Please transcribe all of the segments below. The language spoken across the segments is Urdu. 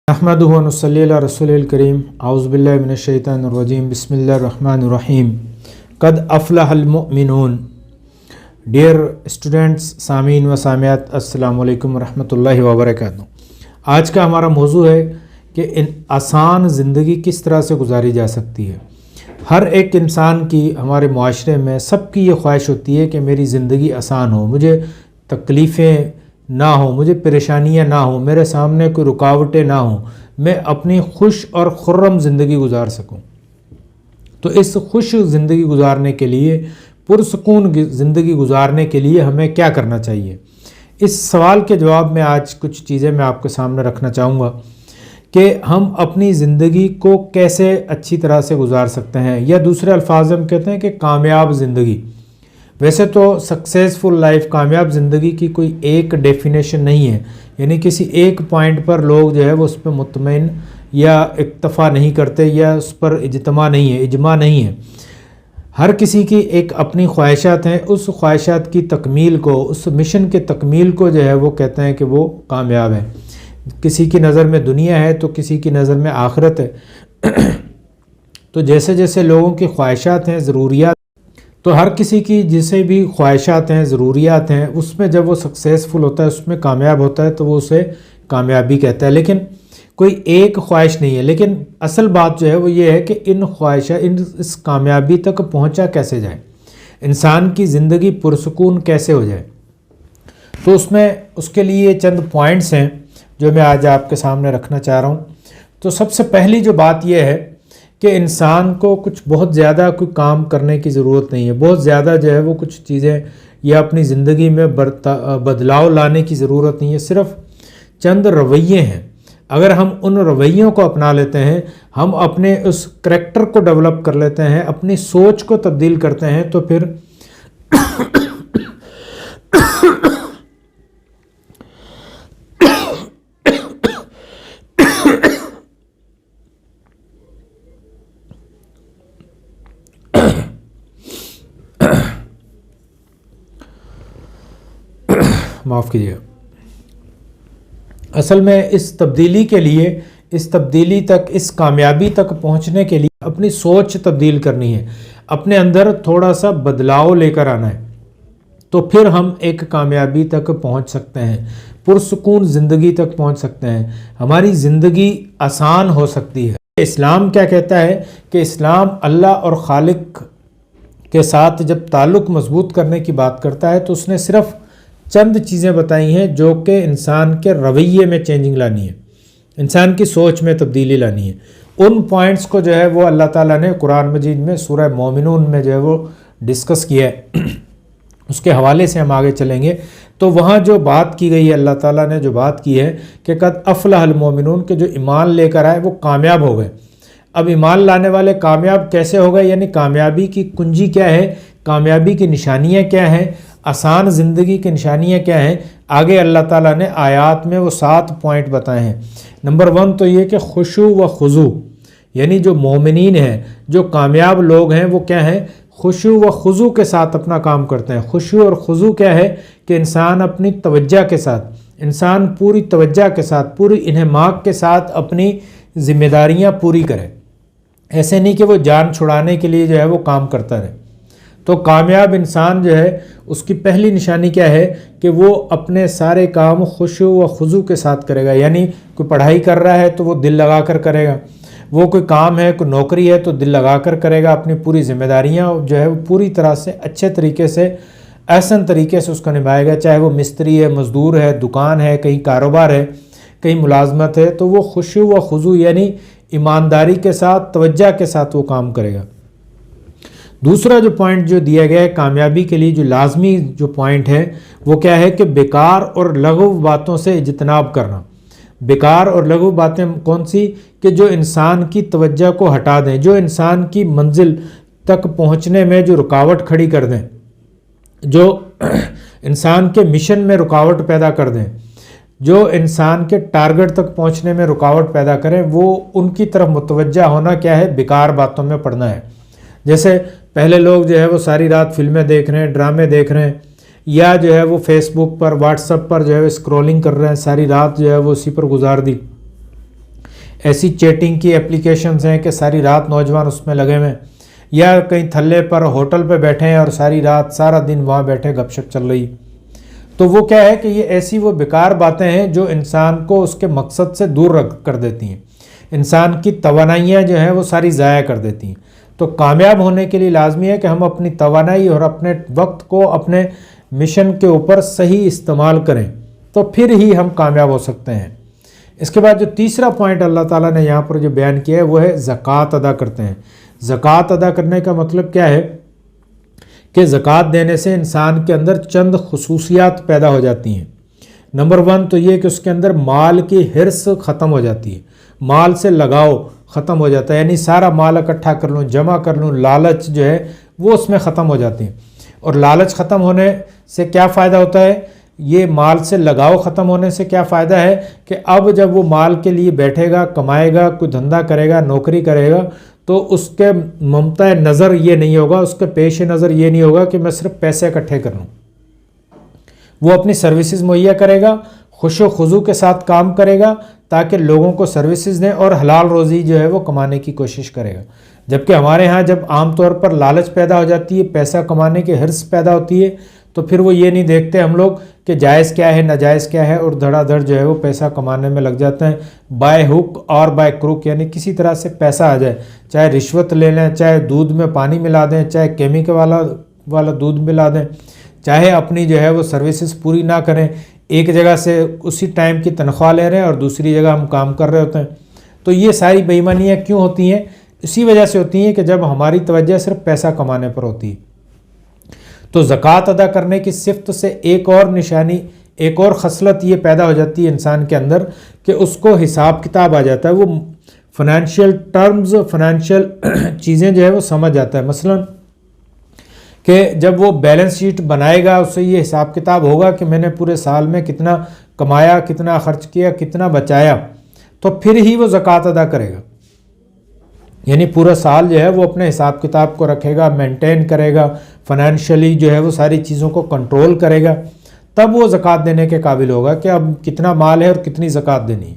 احمدہ و نصلی علی رسول الکریم اعوذ باللہ من الشیطان الرجیم بسم اللہ الرحمن الرحیم قد افلح المؤمنون. ڈیئر اسٹوڈنٹس، سامعین و سامعات، السلام علیکم ورحمۃ اللہ وبرکاتہ. آج کا ہمارا موضوع ہے کہ آسان زندگی کس طرح سے گزاری جا سکتی ہے. ہر ایک انسان کی ہمارے معاشرے میں سب کی یہ خواہش ہوتی ہے کہ میری زندگی آسان ہو، مجھے تکلیفیں نہ ہوں، مجھے پریشانیاں نہ ہوں، میرے سامنے کوئی رکاوٹیں نہ ہوں، میں اپنی خوش اور خرم زندگی گزار سکوں. تو اس خوش زندگی گزارنے کے لیے، پرسکون زندگی گزارنے کے لیے ہمیں کیا کرنا چاہیے؟ اس سوال کے جواب میں آج کچھ چیزیں میں آپ کے سامنے رکھنا چاہوں گا کہ ہم اپنی زندگی کو کیسے اچھی طرح سے گزار سکتے ہیں، یا دوسرے الفاظ ہم کہتے ہیں کہ کامیاب زندگی. ویسے تو سکسیزفل لائف، کامیاب زندگی کی کوئی ایک ڈیفینیشن نہیں ہے، یعنی کسی ایک پوائنٹ پر لوگ جو ہے وہ اس پہ مطمئن یا اکتفا نہیں کرتے یا اس پر اجتماع نہیں ہے. ہر کسی کی ایک اپنی خواہشات ہیں، اس خواہشات کی تکمیل کو، اس مشن کے تکمیل کو جو ہے وہ کہتے ہیں کہ وہ کامیاب ہے. کسی کی نظر میں دنیا ہے تو کسی کی نظر میں آخرت ہے. تو جیسے جیسے لوگوں کی خواہشات ہیں، ضروریات، تو ہر کسی کی جسے بھی خواہشات ہیں، ضروریات ہیں، اس میں جب وہ سکسیزفل ہوتا ہے، اس میں کامیاب ہوتا ہے، تو وہ اسے کامیابی کہتا ہے. لیکن کوئی ایک خواہش نہیں ہے. لیکن اصل بات جو ہے وہ یہ ہے کہ اس کامیابی تک پہنچا کیسے جائے، انسان کی زندگی پرسکون کیسے ہو جائے. تو اس کے لیے چند پوائنٹس ہیں جو میں آج آپ کے سامنے رکھنا چاہ رہا ہوں. تو سب سے پہلی جو بات یہ ہے کہ انسان کو کچھ بہت زیادہ کوئی کام کرنے کی ضرورت نہیں ہے، بہت زیادہ جو ہے وہ کچھ چیزیں یا اپنی زندگی میں بدلاؤ لانے کی ضرورت نہیں ہے. صرف چند رویے ہیں. اگر ہم ان رویوں کو اپنا لیتے ہیں، ہم اپنے اس کریکٹر کو ڈیولپ کر لیتے ہیں، اپنی سوچ کو تبدیل کرتے ہیں، تو پھر معاف کیجیے. اصل میں اس تبدیلی کے لیے، اس تبدیلی تک، اس کامیابی تک پہنچنے کے لیے اپنی سوچ تبدیل کرنی ہے، اپنے اندر تھوڑا سا بدلاؤ لے کر آنا ہے. تو پھر ہم ایک کامیابی تک پہنچ سکتے ہیں، پرسکون زندگی تک پہنچ سکتے ہیں، ہماری زندگی آسان ہو سکتی ہے. اسلام کیا کہتا ہے کہ اسلام اللہ اور خالق کے ساتھ جب تعلق مضبوط کرنے کی بات کرتا ہے تو اس نے صرف چند چیزیں بتائی ہیں جو کہ انسان کے رویے میں چینجنگ لانی ہے، انسان کی سوچ میں تبدیلی لانی ہے. ان پوائنٹس کو جو ہے وہ اللہ تعالیٰ نے قرآن مجید میں سورہ مومنون میں جو ہے وہ ڈسکس کیا ہے. اس کے حوالے سے ہم آگے چلیں گے. تو وہاں جو بات کی گئی ہے، اللہ تعالیٰ نے جو بات کی ہے کہ قد افلح المؤمنون، کہ جو ایمان لے کر آئے وہ کامیاب ہو گئے. اب ایمان لانے والے کامیاب کیسے ہو گئے، یعنی کامیابی کی کنجی کیا ہے، کامیابی کی نشانیاں کیا ہیں، آسان زندگی کی نشانیاں کیا ہیں. آگے اللہ تعالیٰ نے آیات میں وہ 7 پوائنٹ بتائے ہیں. نمبر 1 تو یہ کہ خشوع و خضوع، یعنی جو مومنین ہیں، جو کامیاب لوگ ہیں، وہ کیا ہیں، خشوع و خضوع کے ساتھ اپنا کام کرتے ہیں. خشوع اور خضوع کیا ہے کہ انسان اپنی توجہ کے ساتھ، انسان پوری توجہ کے ساتھ، پوری انہماک کے ساتھ اپنی ذمہ داریاں پوری کرے. ایسے نہیں کہ وہ جان چھڑانے کے لیے جو ہے وہ کام کرتا رہے. تو کامیاب انسان جو ہے اس کی پہلی نشانی کیا ہے کہ وہ اپنے سارے کام خشوع و خضوع کے ساتھ کرے گا. یعنی کوئی پڑھائی کر رہا ہے تو وہ دل لگا کر کرے گا، وہ کوئی کام ہے، کوئی نوکری ہے تو دل لگا کر کرے گا. اپنی پوری ذمہ داریاں جو ہے وہ پوری طرح سے اچھے طریقے سے، احسن طریقے سے اس کو نبھائے گا. چاہے وہ مستری ہے، مزدور ہے، دکان ہے، کہیں کاروبار ہے، کہیں ملازمت ہے، تو وہ خشوع و خضوع یعنی ایمانداری کے ساتھ، توجہ کے ساتھ وہ کام کرے گا. دوسرا جو پوائنٹ جو دیا گیا ہے کامیابی کے لیے، جو لازمی جو پوائنٹ ہے وہ کیا ہے کہ بیکار اور لغو باتوں سے اجتناب کرنا. بیکار اور لغو باتیں کون سی؟ کہ جو انسان کی توجہ کو ہٹا دیں، جو انسان کی منزل تک پہنچنے میں جو رکاوٹ کھڑی کر دیں، جو انسان کے مشن میں رکاوٹ پیدا کر دیں، جو انسان کے ٹارگٹ تک پہنچنے میں رکاوٹ پیدا کریں، وہ ان کی طرف متوجہ ہونا کیا ہے، بیکار باتوں میں پڑنا ہے. جیسے پہلے لوگ جو ہے وہ ساری رات فلمیں دیکھ رہے ہیں، ڈرامے دیکھ رہے ہیں، یا جو ہے وہ فیس بک پر، واٹس ایپ پر جو ہے اسکرولنگ کر رہے ہیں، ساری رات جو ہے وہ اسی پر گزار دی. ایسی چیٹنگ کی اپلیکیشنز ہیں کہ ساری رات نوجوان اس میں لگے ہوئے ہیں، یا کہیں تھلے پر ہوٹل پہ بیٹھے ہیں اور ساری رات سارا دن وہاں بیٹھے گپ شپ چل رہی. تو وہ کیا ہے کہ یہ ایسی وہ بیکار باتیں ہیں جو انسان کو اس کے مقصد سے دور رکھ کر دیتی ہیں، انسان کی توانائیاں جو ہیں وہ ساری ضائع کر دیتی ہیں. تو کامیاب ہونے کے لیے لازمی ہے کہ ہم اپنی توانائی اور اپنے وقت کو اپنے مشن کے اوپر صحیح استعمال کریں، تو پھر ہی ہم کامیاب ہو سکتے ہیں. اس کے بعد جو تیسرا پوائنٹ اللہ تعالیٰ نے یہاں پر جو بیان کیا ہے وہ ہے زکوٰۃ ادا کرتے ہیں. زکوٰۃ ادا کرنے کا مطلب کیا ہے کہ زکوٰۃ دینے سے انسان کے اندر چند خصوصیات پیدا ہو جاتی ہیں. نمبر 1 تو یہ کہ اس کے اندر مال کی حرص ختم ہو جاتی ہے، مال سے لگاؤ ختم ہو جاتا ہے، یعنی سارا مال اکٹھا کر لوں، جمع کر لوں، لالچ جو ہے وہ اس میں ختم ہو جاتی ہے. اور لالچ ختم ہونے سے کیا فائدہ ہوتا ہے؟ یہ مال سے لگاؤ ختم ہونے سے کیا فائدہ ہے کہ اب جب وہ مال کے لیے بیٹھے گا، کمائے گا، کوئی دھندا کرے گا، نوکری کرے گا، تو اس کے ممتع نظر یہ نہیں ہوگا، اس کے پیش نظر یہ نہیں ہوگا کہ میں صرف پیسے اکٹھے کر لوں. وہ اپنی سروسز مہیا کرے گا، خوش و خضوع کے ساتھ کام کرے گا تاکہ لوگوں کو سروسز دیں اور حلال روزی جو ہے وہ کمانے کی کوشش کرے گا. جبکہ ہمارے ہاں جب عام طور پر لالچ پیدا ہو جاتی ہے، پیسہ کمانے کی حرص پیدا ہوتی ہے، تو پھر وہ یہ نہیں دیکھتے ہم لوگ کہ جائز کیا ہے ناجائز کیا ہے، اور دھڑا دھڑ جو ہے وہ پیسہ کمانے میں لگ جاتے ہیں بائی ہک اور بائی کروک، یعنی کسی طرح سے پیسہ آ جائے، چاہے رشوت لے لیں، چاہے دودھ میں پانی ملا دیں، چاہے کیمیکل والا دودھ ملا دیں، چاہے اپنی جو ہے وہ سروسز پوری نہ کریں، ایک جگہ سے اسی ٹائم کی تنخواہ لے رہے ہیں اور دوسری جگہ ہم کام کر رہے ہوتے ہیں. تو یہ ساری بے ایمانیاں کیوں ہوتی ہیں؟ اسی وجہ سے ہوتی ہیں کہ جب ہماری توجہ صرف پیسہ کمانے پر ہوتی ہے. تو زکوٰۃ ادا کرنے کی صفت سے ایک اور نشانی، ایک اور خصلت یہ پیدا ہو جاتی ہے انسان کے اندر کہ اس کو حساب کتاب آ جاتا ہے، وہ فائنینشیل ٹرمز، فائنینشیل چیزیں جو ہے وہ سمجھ جاتا ہے. مثلا کہ جب وہ بیلنس شیٹ بنائے گا اس سے یہ حساب کتاب ہوگا کہ میں نے پورے سال میں کتنا کمایا، کتنا خرچ کیا، کتنا بچایا، تو پھر ہی وہ زکوٰۃ ادا کرے گا. یعنی پورا سال جو ہے وہ اپنے حساب کتاب کو رکھے گا، مینٹین کرے گا، فائنینشلی جو ہے وہ ساری چیزوں کو کنٹرول کرے گا، تب وہ زکوٰۃ دینے کے قابل ہوگا کہ اب کتنا مال ہے اور کتنی زکوٰۃ دینی ہے.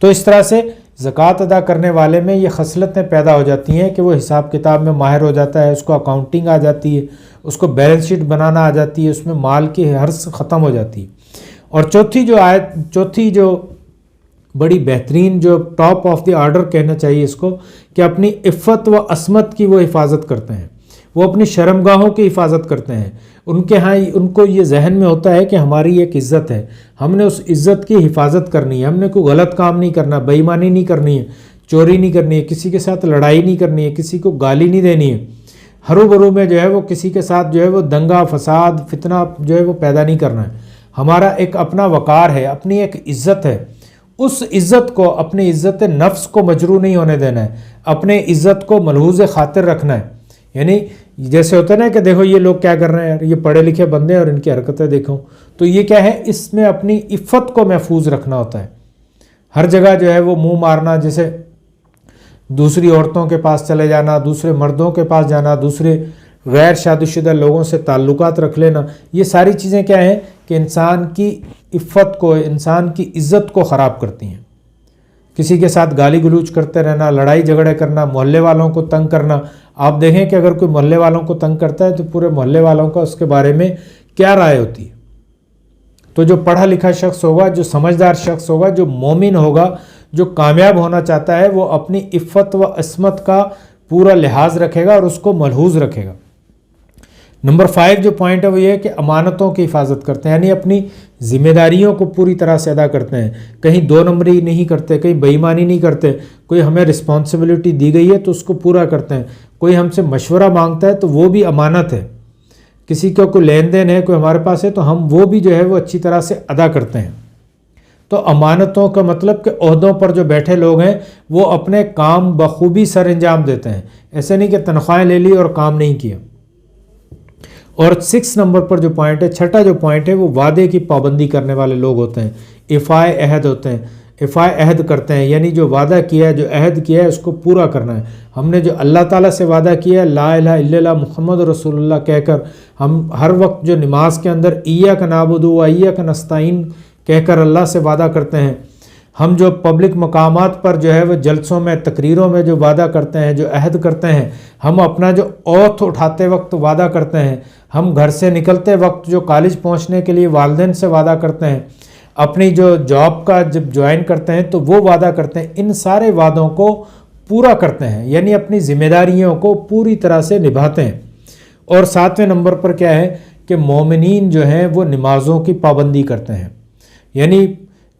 تو اس طرح سے زکوٰۃ ادا کرنے والے میں یہ خصلتیں پیدا ہو جاتی ہیں کہ وہ حساب کتاب میں ماہر ہو جاتا ہے، اس کو اکاؤنٹنگ آ جاتی ہے، اس کو بیلنس شیٹ بنانا آ جاتی ہے، اس میں مال کی حرص ختم ہو جاتی ہے. اور چوتھی جو بڑی بہترین، جو ٹاپ آف دی آرڈر کہنا چاہیے اس کو، کہ اپنی عفت و عصمت کی وہ حفاظت کرتے ہیں، وہ اپنی شرمگاہوں کی حفاظت کرتے ہیں. ان کے ہاں ان کو یہ ذہن میں ہوتا ہے کہ ہماری ایک عزت ہے، ہم نے اس عزت کی حفاظت کرنی ہے، ہم نے کوئی غلط کام نہیں کرنا، بے ایمانی نہیں کرنی ہے، چوری نہیں کرنی ہے، کسی کے ساتھ لڑائی نہیں کرنی ہے، کسی کو گالی نہیں دینی ہے، ہرو برو میں جو ہے وہ کسی کے ساتھ جو ہے وہ دنگا فساد فتنہ جو ہے وہ پیدا نہیں کرنا ہے. ہمارا ایک اپنا وقار ہے، اپنی ایک عزت ہے، اس عزت کو، اپنی عزت نفس کو مجروح نہیں ہونے دینا ہے، اپنے عزت کو ملحوظ خاطر رکھنا ہے. یعنی جیسے ہوتا ہے نا کہ دیکھو یہ لوگ کیا کر رہے ہیں یار، یہ پڑھے لکھے بندے ہیں اور ان کی حرکتیں دیکھو، تو یہ کیا ہے، اس میں اپنی عفت کو محفوظ رکھنا ہوتا ہے. ہر جگہ جو ہے وہ منہ مارنا، جیسے دوسری عورتوں کے پاس چلے جانا، دوسرے مردوں کے پاس جانا، دوسرے غیر شادی شدہ لوگوں سے تعلقات رکھ لینا، یہ ساری چیزیں کیا ہیں کہ انسان کی عفت کو، انسان کی عزت کو خراب کرتی ہیں. کسی کے ساتھ گالی گلوچ کرتے رہنا، لڑائی جھگڑے کرنا، محلے والوں کو تنگ کرنا. آپ دیکھیں کہ اگر کوئی محلے والوں کو تنگ کرتا ہے تو پورے محلے والوں کا اس کے بارے میں کیا رائے ہوتی ہے. تو جو پڑھا لکھا شخص ہوگا، جو سمجھدار شخص ہوگا، جو مومن ہوگا، جو کامیاب ہونا چاہتا ہے، وہ اپنی عفت و عصمت کا پورا لحاظ رکھے گا اور اس کو ملحوظ رکھے گا. نمبر 5 جو پوائنٹ ہے وہ یہ ہے کہ امانتوں کی حفاظت کرتے ہیں، یعنی اپنی ذمہ داریوں کو پوری طرح سے ادا کرتے ہیں، کہیں 2 نمبری نہیں کرتے، کہیں بے ایمانی نہیں کرتے. کوئی ہمیں رسپانسبلٹی دی گئی ہے تو اس کو پورا کرتے ہیں. کوئی ہم سے مشورہ مانگتا ہے تو وہ بھی امانت ہے. کسی کا کوئی لین دین ہے، کوئی ہمارے پاس ہے، تو ہم وہ بھی جو ہے وہ اچھی طرح سے ادا کرتے ہیں. تو امانتوں کا مطلب کہ عہدوں پر جو بیٹھے لوگ ہیں وہ اپنے کام بخوبی سر انجام دیتے ہیں، ایسے نہیں کہ تنخواہیں لے لی اور کام نہیں کیا. اور 6 نمبر پر جو پوائنٹ ہے، چھٹا جو پوائنٹ ہے، وہ وعدے کی پابندی کرنے والے لوگ ہوتے ہیں، افائے عہد ہوتے ہیں، افائے عہد کرتے ہیں. یعنی جو وعدہ کیا ہے، جو عہد کیا ہے، اس کو پورا کرنا ہے. ہم نے جو اللہ تعالیٰ سے وعدہ کیا ہے، لا الہ الا اللہ محمد رسول اللہ کہہ کر، ہم ہر وقت جو نماز کے اندر ایاک نعبد و ایاک نستعین کہہ کر اللہ سے وعدہ کرتے ہیں. ہم جو پبلک مقامات پر جو ہے وہ جلسوں میں تقریروں میں جو وعدہ کرتے ہیں، جو عہد کرتے ہیں، ہم اپنا جو اوتھ اٹھاتے وقت وعدہ کرتے ہیں، ہم گھر سے نکلتے وقت جو کالج پہنچنے کے لیے والدین سے وعدہ کرتے ہیں، اپنی جو جاب کا جب جوائن کرتے ہیں تو وہ وعدہ کرتے ہیں، ان سارے وعدوں کو پورا کرتے ہیں، یعنی اپنی ذمہ داریوں کو پوری طرح سے نبھاتے ہیں۔ اور 7ویں نمبر پر کیا ہے کہ مومنین جو ہیں وہ نمازوں کی پابندی کرتے ہیں۔ یعنی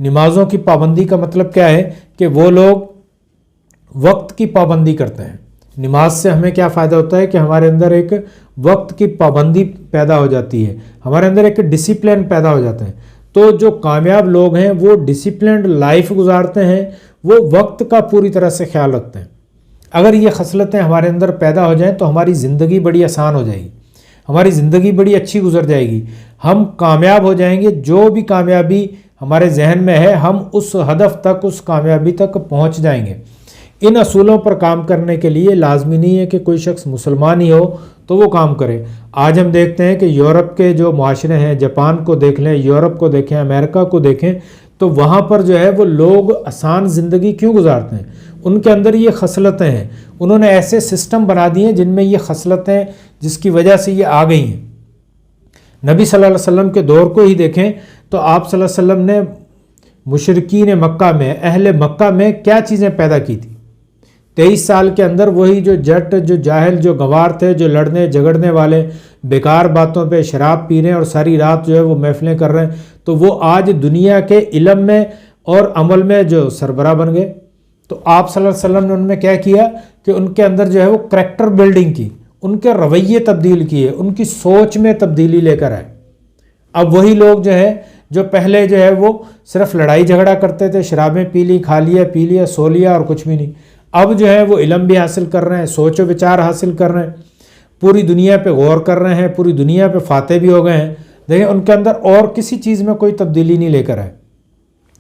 نمازوں کی پابندی کا مطلب کیا ہے کہ وہ لوگ وقت کی پابندی کرتے ہیں۔ نماز سے ہمیں کیا فائدہ ہوتا ہے کہ ہمارے اندر ایک وقت کی پابندی پیدا ہو جاتی ہے، ہمارے اندر ایک ڈسپلن پیدا ہو جاتا ہے۔ تو جو کامیاب لوگ ہیں وہ ڈسپلنڈ لائف گزارتے ہیں، وہ وقت کا پوری طرح سے خیال رکھتے ہیں۔ اگر یہ خصلتیں ہمارے اندر پیدا ہو جائیں تو ہماری زندگی بڑی آسان ہو جائے گی، ہماری زندگی بڑی اچھی گزر جائے گی، ہم کامیاب ہو جائیں گے۔ جو بھی کامیابی ہمارے ذہن میں ہے ہم اس ہدف تک، اس کامیابی تک پہنچ جائیں گے۔ ان اصولوں پر کام کرنے کے لیے لازمی نہیں ہے کہ کوئی شخص مسلمان ہی ہو تو وہ کام کرے۔ آج ہم دیکھتے ہیں کہ یورپ کے جو معاشرے ہیں، جاپان کو دیکھ لیں، یورپ کو دیکھیں، امریکہ کو دیکھیں، تو وہاں پر جو ہے وہ لوگ آسان زندگی کیوں گزارتے ہیں؟ ان کے اندر یہ خصلتیں ہیں، انہوں نے ایسے سسٹم بنا دیے جن میں یہ خصلتیں جس کی وجہ سے یہ آ گئی ہیں۔ نبی صلی اللہ علیہ وسلم کے دور کو ہی دیکھیں تو آپ صلی اللہ علیہ وسلم نے مشرکین مکہ میں، اہل مکہ میں کیا چیزیں پیدا کی تھی؟ 23 سال کے اندر وہی جو جٹ، جو جاہل، جو گوار تھے، جو لڑنے جھگڑنے والے، بیکار باتوں پہ شراب پی رہے ہیں اور ساری رات جو ہے وہ محفلیں کر رہے ہیں، تو وہ آج دنیا کے علم میں اور عمل میں جو سربراہ بن گئے۔ تو آپ صلی اللہ علیہ وسلم نے ان میں کیا کیا کہ ان کے اندر جو ہے وہ کریکٹر بلڈنگ کی، ان کے رویے تبدیل کیے، ان کی سوچ میں تبدیلی لے کر آئے۔ اب وہی لوگ جو ہے جو پہلے جو ہے وہ صرف لڑائی جھگڑا کرتے تھے، شرابیں پی لی، کھا لیا، پی لیا، سو لیا اور کچھ بھی نہیں، اب جو ہے وہ علم بھی حاصل کر رہے ہیں، سوچ و وچار حاصل کر رہے ہیں، پوری دنیا پہ غور کر رہے ہیں، پوری دنیا پہ فاتح بھی ہو گئے ہیں۔ دیکھیں ان کے اندر اور کسی چیز میں کوئی تبدیلی نہیں لے کر آئے،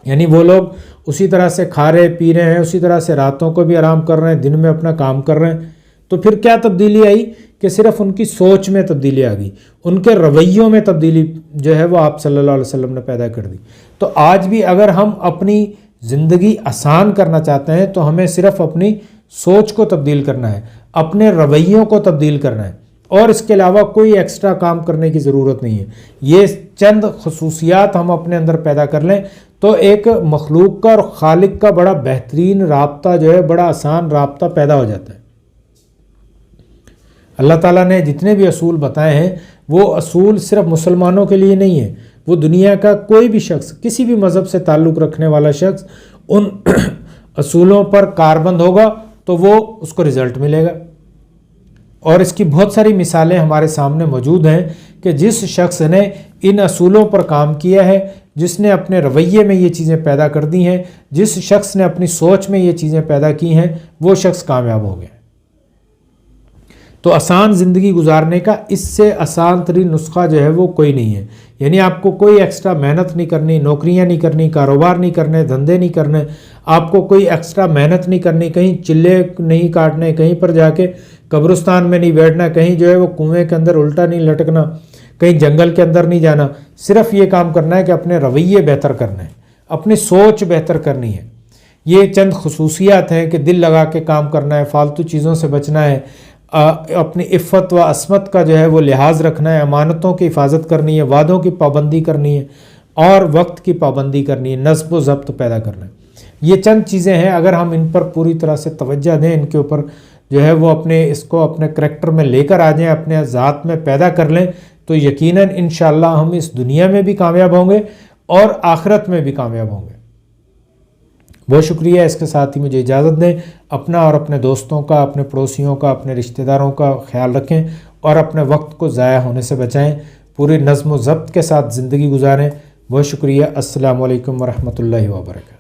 یعنی وہ لوگ اسی طرح سے کھا رہے پی رہے ہیں، اسی طرح سے راتوں کو بھی آرام کر رہے ہیں، دن میں اپنا کام کر رہے ہیں۔ تو پھر کیا تبدیلی آئی کہ صرف ان کی سوچ میں تبدیلی آ گئی، ان کے رویوں میں تبدیلی جو ہے وہ آپ صلی اللہ علیہ وسلم نے پیدا کر دی۔ تو آج بھی اگر ہم اپنی زندگی آسان کرنا چاہتے ہیں تو ہمیں صرف اپنی سوچ کو تبدیل کرنا ہے، اپنے رویوں کو تبدیل کرنا ہے، اور اس کے علاوہ کوئی ایکسٹرا کام کرنے کی ضرورت نہیں ہے۔ یہ چند خصوصیات ہم اپنے اندر پیدا کر لیں تو ایک مخلوق کا اور خالق کا بڑا بہترین رابطہ جو ہے، بڑا آسان رابطہ پیدا ہو جاتا ہے۔ اللہ تعالیٰ نے جتنے بھی اصول بتائے ہیں وہ اصول صرف مسلمانوں کے لیے نہیں ہیں، وہ دنیا کا کوئی بھی شخص، کسی بھی مذہب سے تعلق رکھنے والا شخص ان اصولوں پر کاربند ہوگا تو وہ اس کو رزلٹ ملے گا۔ اور اس کی بہت ساری مثالیں ہمارے سامنے موجود ہیں کہ جس شخص نے ان اصولوں پر کام کیا ہے، جس نے اپنے رویے میں یہ چیزیں پیدا کر دی ہیں، جس شخص نے اپنی سوچ میں یہ چیزیں پیدا کی ہیں، وہ شخص کامیاب ہو گیا۔ تو آسان زندگی گزارنے کا اس سے آسان ترین نسخہ جو ہے وہ کوئی نہیں ہے، یعنی آپ کو کوئی ایکسٹرا محنت نہیں کرنی، نوکریاں نہیں کرنی، کاروبار نہیں کرنے، دھندے نہیں کرنے، آپ کو کوئی ایکسٹرا محنت نہیں کرنی، کہیں چلے نہیں کاٹنے، کہیں پر جا کے قبرستان میں نہیں بیٹھنا، کہیں جو ہے وہ کنویں کے اندر الٹا نہیں لٹکنا، کہیں جنگل کے اندر نہیں جانا۔ صرف یہ کام کرنا ہے کہ اپنے رویے بہتر کرنے ہیں، اپنی سوچ بہتر کرنی ہے۔ یہ چند خصوصیات ہیں کہ دل لگا کے کام کرنا ہے، فالتو چیزوں سے بچنا ہے، اپنی عفت و عصمت کا جو ہے وہ لحاظ رکھنا ہے، امانتوں کی حفاظت کرنی ہے، وعدوں کی پابندی کرنی ہے، اور وقت کی پابندی کرنی ہے، نظم و ضبط پیدا کرنا ہے۔ یہ چند چیزیں ہیں، اگر ہم ان پر پوری طرح سے توجہ دیں، ان کے اوپر جو ہے وہ اس کو اپنے کریکٹر میں لے کر آ جائیں، اپنے ذات میں پیدا کر لیں، تو یقیناً انشاءاللہ ہم اس دنیا میں بھی کامیاب ہوں گے اور آخرت میں بھی کامیاب ہوں گے۔ بہت شکریہ، اس کے ساتھ ہی مجھے اجازت دیں۔ اپنا اور اپنے دوستوں کا، اپنے پڑوسیوں کا، اپنے رشتہ داروں کا خیال رکھیں اور اپنے وقت کو ضائع ہونے سے بچائیں، پوری نظم و ضبط کے ساتھ زندگی گزاریں۔ بہت شکریہ۔ السلام علیکم ورحمۃ اللہ وبرکاتہ۔